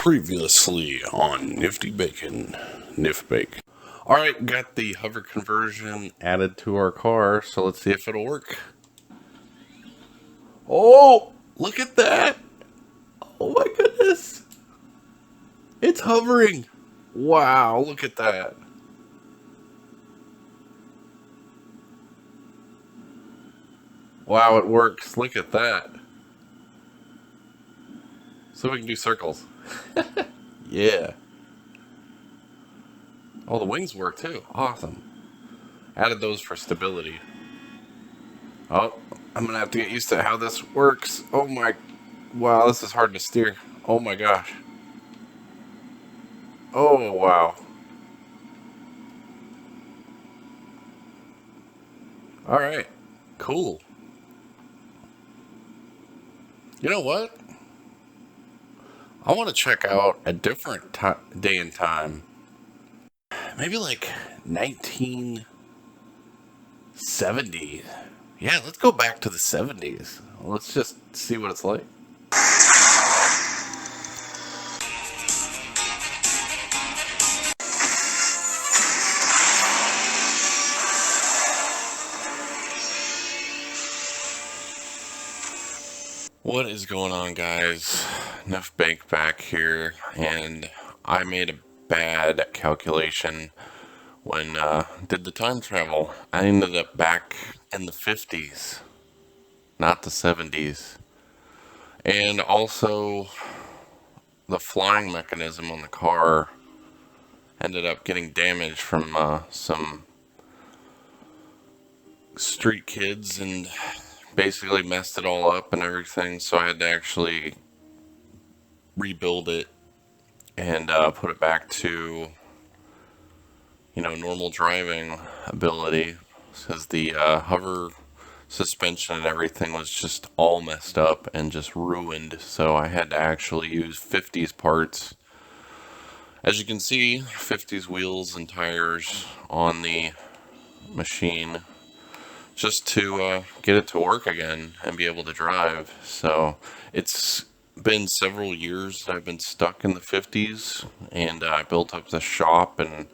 Previously on NiftyBacon, NifBac. Alright, got the hover conversion added to our car, so let's see if it'll work. Oh, look at that! Oh my goodness! It's hovering! Wow, look at that! Wow, it works. Look at that. So we can do circles. Yeah. Oh, the wings work too. Awesome. Added those for stability. Oh, I'm gonna have to get used to how this works. Oh my, wow, this is hard to steer. Oh my gosh. Oh wow. Alright, cool. You know what? I want to check out a different day and time. Maybe like 1970. Yeah, let's go back to the 70s. Let's just see what it's like. What is going on, guys? NifBac back here, and I made a bad calculation when did the time travel. I ended up back in the 50s, not the 70s. And also, the flying mechanism on the car ended up getting damaged from some street kids and basically messed it all up and everything, so I had to actually rebuild it and put it back to, you know, normal driving ability, because the hover suspension and everything was just all messed up and just ruined, so I had to actually use 50s parts. As you can see, 50s wheels and tires on the machine, just to get it to work again and be able to drive. So it's been several years that I've been stuck in the 50s, and I built up the shop and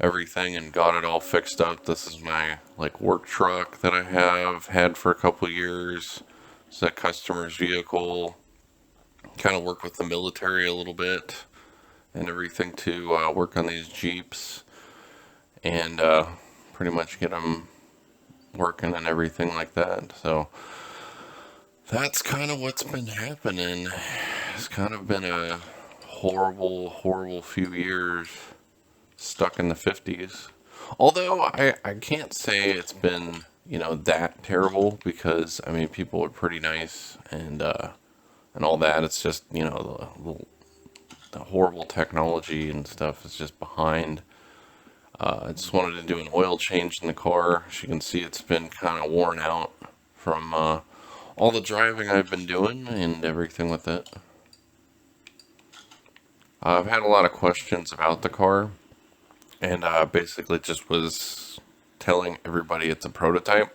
everything and got it all fixed up. This is my like work truck that I have had for a couple years. It's a customer's vehicle. Kind of work with the military a little bit and everything to work on these Jeeps and pretty much get them working and everything like that. So that's kind of what's been happening. It's kind of been a horrible few years stuck in the 50s. Although I can't say it's been, you know, that terrible, because I mean, people are pretty nice and all that. It's just, you know, the horrible technology and stuff is just behind. I just wanted to do an oil change in the car. As you can see, it's been kind of worn out from all the driving I've been doing and everything with it. I've had a lot of questions about the car, and basically just was telling everybody it's a prototype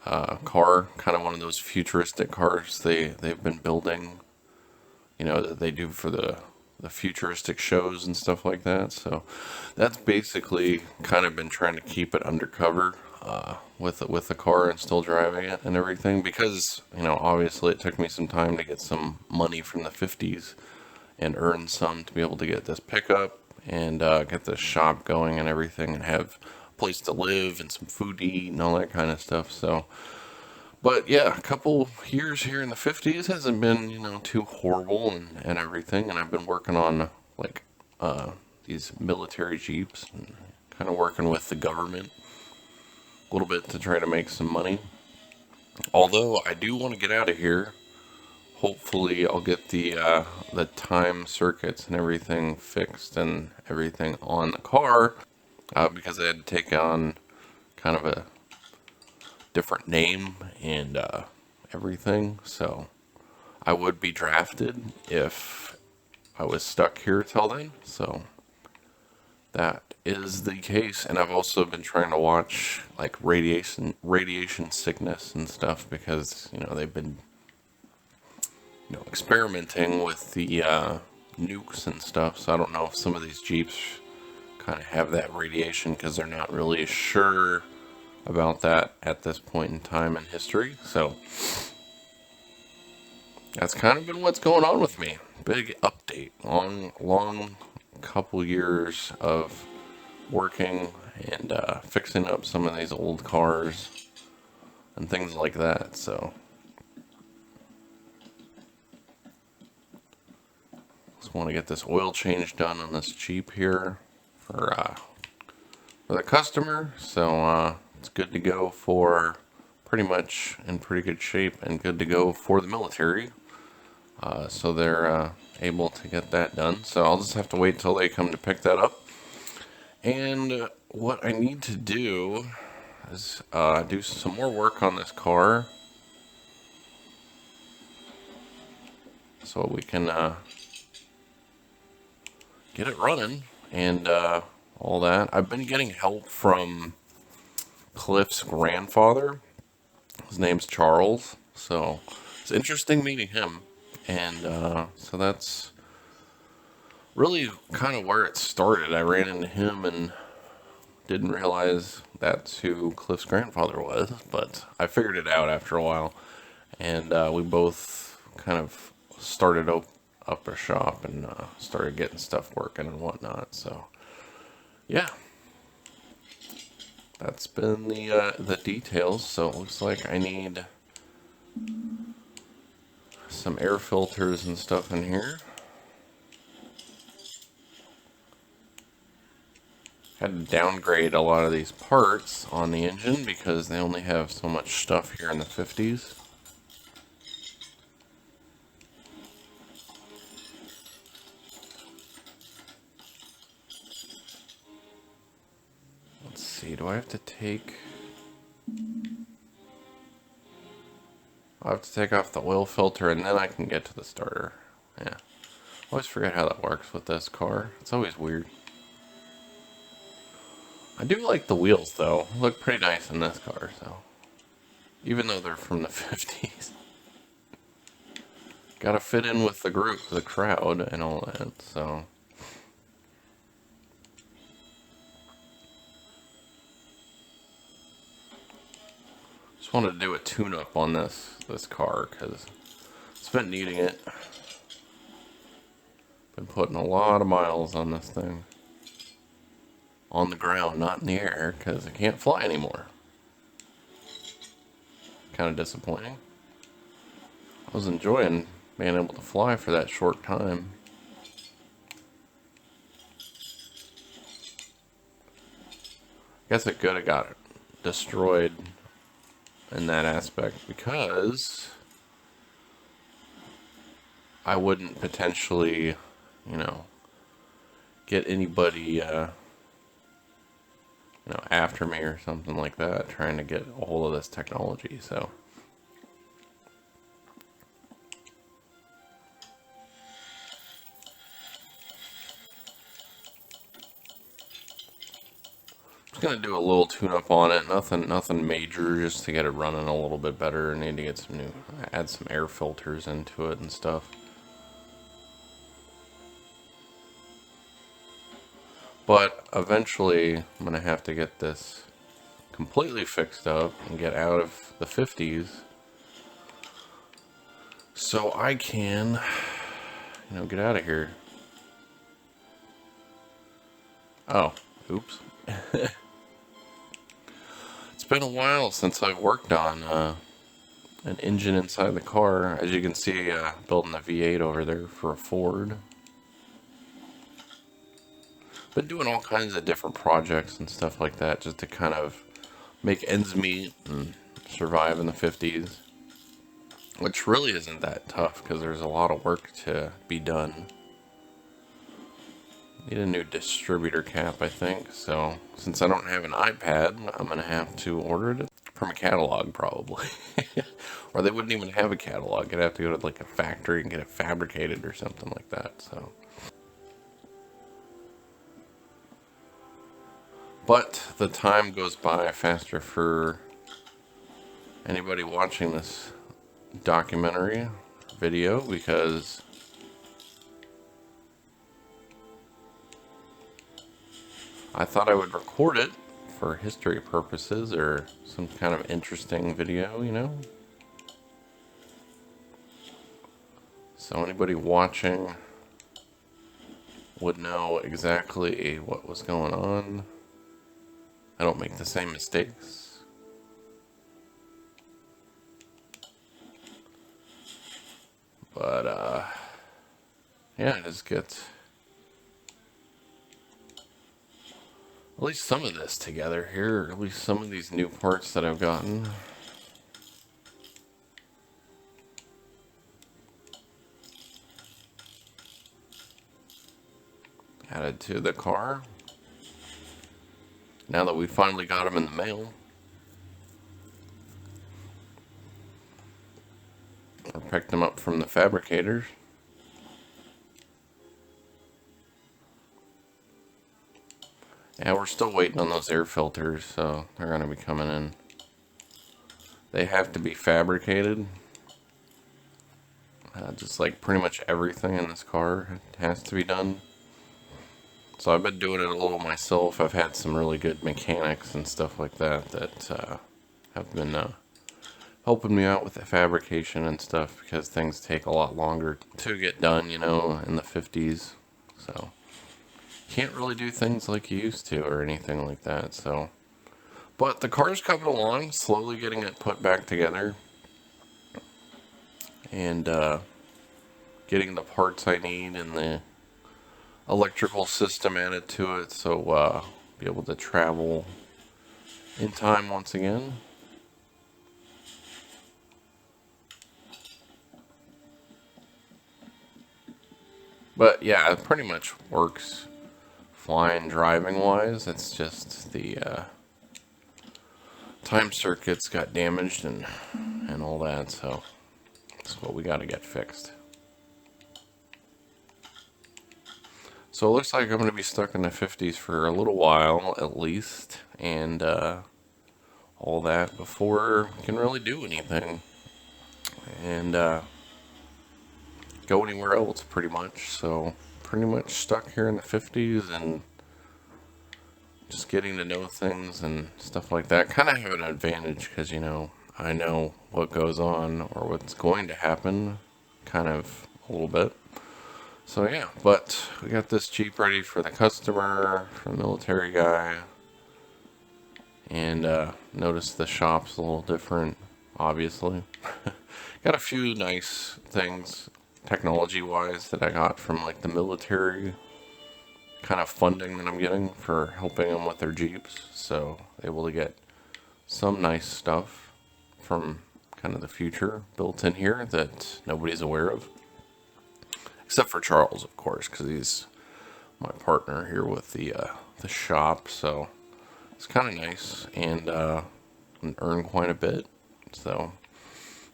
car, kind of one of those futuristic cars they've been building, you know, that they do for the futuristic shows and stuff like that. So that's basically kind of been trying to keep it undercover with the car and still driving it and everything, because, you know, obviously it took me some time to get some money from the 50s and earn some to be able to get this pickup and get this shop going and everything, and have a place to live and some food to eat and all that kind of stuff. So, but yeah, a couple years here in the 50s hasn't been, you know, too horrible and everything. And I've been working on like these military Jeeps and kind of working with the government a little bit to try to make some money. Although I do want to get out of here. Hopefully I'll get the time circuits and everything fixed and everything on the car, because I had to take on kind of a different name and everything. So I would be drafted if I was stuck here till then. So that is the case. And I've also been trying to watch like radiation sickness and stuff, because, you know, they've been, you know, experimenting with the nukes and stuff. So I don't know if some of these Jeeps kind of have that radiation because they're not really sure about that at this point in time in history. So that's kind of been what's going on with me. Big update. Long couple years of working and fixing up some of these old cars and things like that. So just want to get this oil change done on this Jeep here for the customer. So it's good to go for pretty much in pretty good shape and good to go for the military. So they're able to get that done. So I'll just have to wait till they come to pick that up. And what I need to do is do some more work on this car so we can get it running and all that. I've been getting help from Cliff's grandfather. His name's Charles, so it's interesting meeting him. And so that's really kind of where it started. I ran into him and didn't realize that's who Cliff's grandfather was, but I figured it out after a while. And we both kind of started up a shop and started getting stuff working and whatnot. So, yeah. That's been the details. So it looks like I need some air filters and stuff in here. Had to downgrade a lot of these parts on the engine because they only have so much stuff here in the 50s. Let's see, do I have to take... I'll have to take off the oil filter and then I can get to the starter. Yeah. I always forget how that works with this car. It's always weird. I do like the wheels though. Look pretty nice in this car, so. Even though they're from the 50s. Gotta fit in with the group, the crowd, and all that, so. Just wanted to do a tune-up on this car, because it's been needing it. Been putting a lot of miles on this thing. On the ground, not in the air, because it can't fly anymore. Kind of disappointing. I was enjoying being able to fly for that short time. Guess it could have got destroyed in that aspect because I wouldn't potentially, you know, get anybody after me or something like that, trying to get a hold of this technology, so. Just gonna do a little tune-up on it, nothing major, just to get it running a little bit better. I need to get add some air filters into it and stuff. But eventually, I'm going to have to get this completely fixed up and get out of the 50s so I can, get out of here. Oh, oops. It's been a while since I've worked on an engine inside the car. As you can see, building a V8 over there for a Ford. Been doing all kinds of different projects and stuff like that just to kind of make ends meet and survive in the 50s. Which really isn't that tough because there's a lot of work to be done. Need a new distributor cap, I think. So since I don't have an iPad, I'm going to have to order it from a catalog probably. Or they wouldn't even have a catalog. I'd have to go to like a factory and get it fabricated or something like that. So. But the time goes by faster for anybody watching this documentary video because I thought I would record it for history purposes or some kind of interesting video, you know? So anybody watching would know exactly what was going on. I don't make the same mistakes. But, yeah, just get at least some of this together here, or at least some of these new parts that I've gotten. Added to the car. Now that we finally got them in the mail. Or picked them up from the fabricators. Yeah, we're still waiting on those air filters, so they're going to be coming in. They have to be fabricated. Just like pretty much everything in this car has to be done. So I've been doing it a little myself. I've had some really good mechanics and stuff like that that have been helping me out with the fabrication and stuff, because things take a lot longer to get done, you know, in the 50s. So can't really do things like you used to or anything like that. So, but the car's coming along, slowly getting it put back together and getting the parts I need and the electrical system added to it, so be able to travel in time once again. But yeah, it pretty much works flying driving wise. It's just the time circuits got damaged and all that, so that's what we got to get fixed. So it looks like I'm going to be stuck in the 50s for a little while at least, and all that before we can really do anything and go anywhere else pretty much. So pretty much stuck here in the 50s and just getting to know things and stuff like that. Kind of have an advantage because, you know, I know what goes on or what's going to happen kind of a little bit. So yeah, but we got this Jeep ready for the customer, for the military guy. And notice the shop's a little different, obviously. Got a few nice things, technology-wise, that I got from like the military kind of funding that I'm getting for helping them with their Jeeps. So able to get some nice stuff from kind of the future built in here that nobody's aware of. Except for Charles, of course, because he's my partner here with the shop. So it's kind of nice and earn quite a bit. So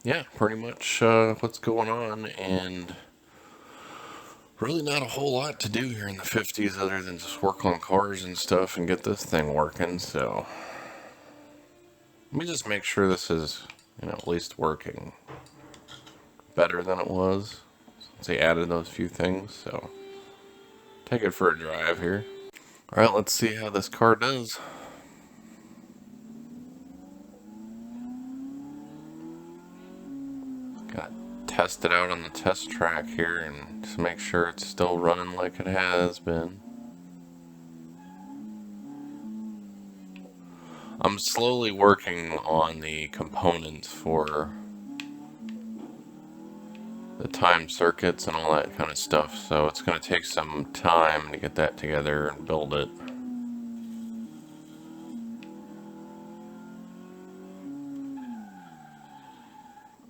yeah, pretty much what's going on, and really not a whole lot to do here in the 50s other than just work on cars and stuff and get this thing working. So let me just make sure this is, you know, at least working better than it was. They added those few things, so take it for a drive here. Alright, let's see how this car does. Got to test it out on the test track here and just make sure it's still running like it has been. I'm slowly working on the components for the time circuits and all that kind of stuff, so it's going to take some time to get that together and build it.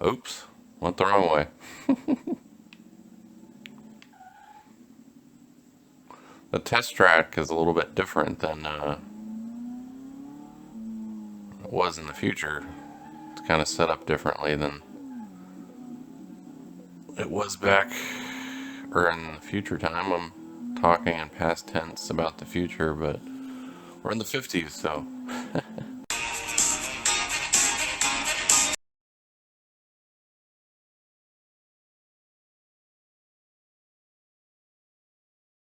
Oops, went the wrong way. The test track is a little bit different than it was in the future. It's kind of set up differently than it was back, or in the future time. I'm talking in past tense about the future, but we're in the 50s, so